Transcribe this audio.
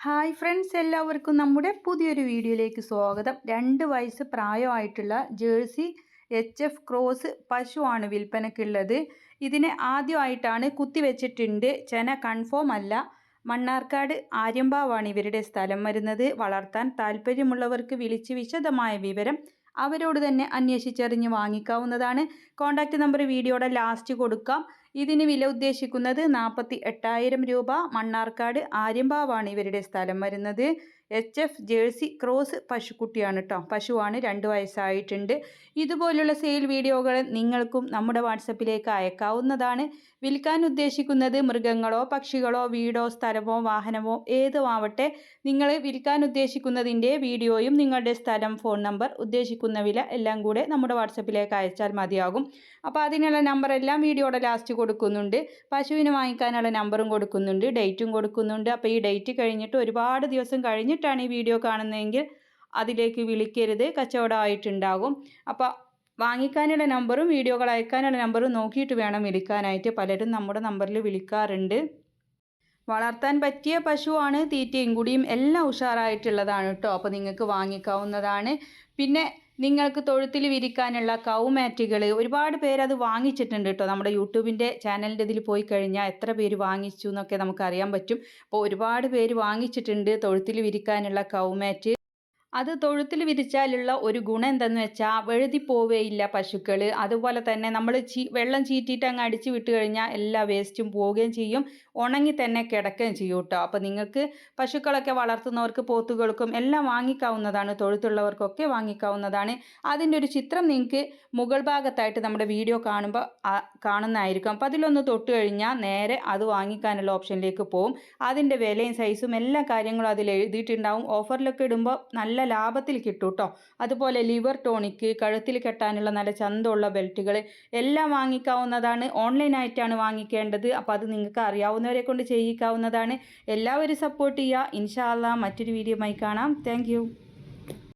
Hi friends, എല്ലാവർക്കും നമ്മുടെ പുതിയൊരു വീഡിയോയിലേക്ക് സ്വാഗതം. 2 വയസ്സ് പ്രായമായിട്ടുള്ള ജേഴ്സി എച്ച്.എഫ് ക്രോസ് പശുവാണ് വിൽപ്പനയ്ക്കുള്ളത്. ഇതിനെ ആദ്യമായിട്ടാണ് കുത്തിവെച്ചിട്ടുണ്ട്. ചെന കൺഫേം അല്ല. മണ്ണാർക്കാട് ആര്യമ്പാവാണ് ഇവരുടെ സ്ഥലം വരുന്നത്. വളർത്താൻ താല്പര്യമുള്ളവർക്ക് വിളിച്ച് വിശദമായ വിവരം അവരോട് തന്നെ അന്വേഷിച്ചറിഞ്ഞ് വാങ്ങിക്കാവുന്നതാണ്. കോൺടാക്റ്റ് നമ്പർ വീഡിയോയുടെ ലാസ്റ്റ് കൊടുക്കാം. ഇതിന് വില ഉദ്ദേശിക്കുന്നത് 48,000 രൂപ. മണ്ണാർക്കാട് ആര്യമ്പാവാണ് ഇവരുടെ സ്ഥലം വരുന്നത്. എച്ച്.എഫ് ജേഴ്സി ക്രോസ് പശുക്കുട്ടിയാണ് കേട്ടോ. പശുവാണ്, 2 വയസ്സായിട്ടുണ്ട്. ഇതുപോലുള്ള സെയിൽ വീഡിയോകൾ നിങ്ങൾക്കും നമ്മുടെ വാട്സപ്പിലേക്ക് അയക്കാവുന്നതാണ്. വിൽക്കാൻ ഉദ്ദേശിക്കുന്നത് മൃഗങ്ങളോ പക്ഷികളോ വീടോ സ്ഥലമോ വാഹനമോ ഏതുമാവട്ടെ, നിങ്ങൾ വിൽക്കാൻ ഉദ്ദേശിക്കുന്നതിൻ്റെ വീഡിയോയും നിങ്ങളുടെ സ്ഥലം, ഫോൺ നമ്പർ, ഉദ്ദേശിക്കുന്ന വില എല്ലാം കൂടെ നമ്മുടെ വാട്സപ്പിലേക്ക് അയച്ചാൽ മതിയാകും. അപ്പോൾ അതിനുള്ള നമ്പറെല്ലാം വീഡിയോയുടെ ലാസ്റ്റ് കൊടുക്കുന്നുണ്ട്. പശുവിന് വാങ്ങിക്കാനുള്ള നമ്പറും കൊടുക്കുന്നുണ്ട്, ഡേറ്റും കൊടുക്കുന്നുണ്ട്. അപ്പോൾ ഈ ഡേറ്റ് കഴിഞ്ഞിട്ട് ഒരുപാട് ദിവസം കഴിഞ്ഞിട്ടാണ് ഈ വീഡിയോ കാണുന്നതെങ്കിൽ അതിലേക്ക് വിളിക്കരുത്, കച്ചവടമായിട്ടുണ്ടാകും. അപ്പോൾ വാങ്ങിക്കാനുള്ള നമ്പറും വീഡിയോകൾ അയക്കാനുള്ള നമ്പറും നോക്കിയിട്ട് വേണം വിളിക്കാനായിട്ട്. പലരും നമ്മുടെ നമ്പറിൽ വിളിക്കാറുണ്ട്. വളർത്താൻ പറ്റിയ പശുവാണ്. തീറ്റയും കുടിയും എല്ലാം ഉഷാറായിട്ടുള്ളതാണ് കേട്ടോ. അപ്പോൾ നിങ്ങൾക്ക് വാങ്ങിക്കാവുന്നതാണ്. പിന്നെ നിങ്ങൾക്ക് തൊഴുത്തിൽ വിരിക്കാനുള്ള കൗമാറ്റുകൾ ഒരുപാട് പേര് അത് വാങ്ങിച്ചിട്ടുണ്ട് കേട്ടോ. നമ്മുടെ യൂട്യൂബിൻ്റെ ചാനലിൻ്റെ ഇതിൽ പോയി കഴിഞ്ഞാൽ എത്ര പേര് വാങ്ങിച്ചു എന്നൊക്കെ നമുക്കറിയാൻ പറ്റും. അപ്പോൾ ഒരുപാട് പേര് വാങ്ങിച്ചിട്ടുണ്ട് തൊഴുത്തിൽ വിരിക്കാനുള്ള കൗമാറ്റ്. അത് തൊഴുത്തിൽ വിരിച്ചാലുള്ള ഒരു ഗുണം എന്തെന്ന് വെച്ചാൽ വഴുതിപ്പോവുകയില്ല പശുക്കൾ. അതുപോലെ തന്നെ നമ്മൾ വെള്ളം ചീറ്റിയിട്ട് അങ്ങ് അടിച്ച് വിട്ട് കഴിഞ്ഞാൽ എല്ലാ വേസ്റ്റും പോവുകയും ചെയ്യും, ഉണങ്ങി തന്നെ കിടക്കുകയും ചെയ്യും കേട്ടോ. അപ്പോൾ നിങ്ങൾക്ക് പശുക്കളൊക്കെ വളർത്തുന്നവർക്ക് പോത്തുകൾക്കും എല്ലാം വാങ്ങിക്കാവുന്നതാണ്, തൊഴുത്തുള്ളവർക്കൊക്കെ വാങ്ങിക്കാവുന്നതാണ്. അതിൻ്റെ ഒരു ചിത്രം നിങ്ങൾക്ക് മുകൾ ഭാഗത്തായിട്ട് നമ്മുടെ വീഡിയോ കാണുമ്പോൾ കാണുന്നതായിരിക്കും. അപ്പോൾ അതിലൊന്ന് തൊട്ട് കഴിഞ്ഞാൽ നേരെ അത് വാങ്ങിക്കാനുള്ള ഓപ്ഷനിലേക്ക് പോകും. അതിൻ്റെ വിലയും സൈസും എല്ലാ കാര്യങ്ങളും അതിൽ എഴുതിയിട്ടുണ്ടാവും. ഓഫറിലൊക്കെ ഇടുമ്പോൾ നല്ല ലാഭത്തിൽ കിട്ടും കേട്ടോ. അതുപോലെ ലിവർ ടോണിക്ക്, കഴുത്തിൽ കെട്ടാനുള്ള നല്ല ചന്തമുള്ള ബെൽറ്റുകൾ എല്ലാം വാങ്ങിക്കാവുന്നതാണ്. ഓൺലൈനായിട്ടാണ് വാങ്ങിക്കേണ്ടത്. അപ്പോൾ അത് നിങ്ങൾക്ക് അറിയാവുന്നവരെ കൊണ്ട് ചെയ്യിക്കാവുന്നതാണ്. എല്ലാവരും സപ്പോർട്ട് ചെയ്യുക. ഇൻഷാ അല്ലാഹ് മറ്റൊരു വീഡിയോയുമായി കാണാം. താങ്ക്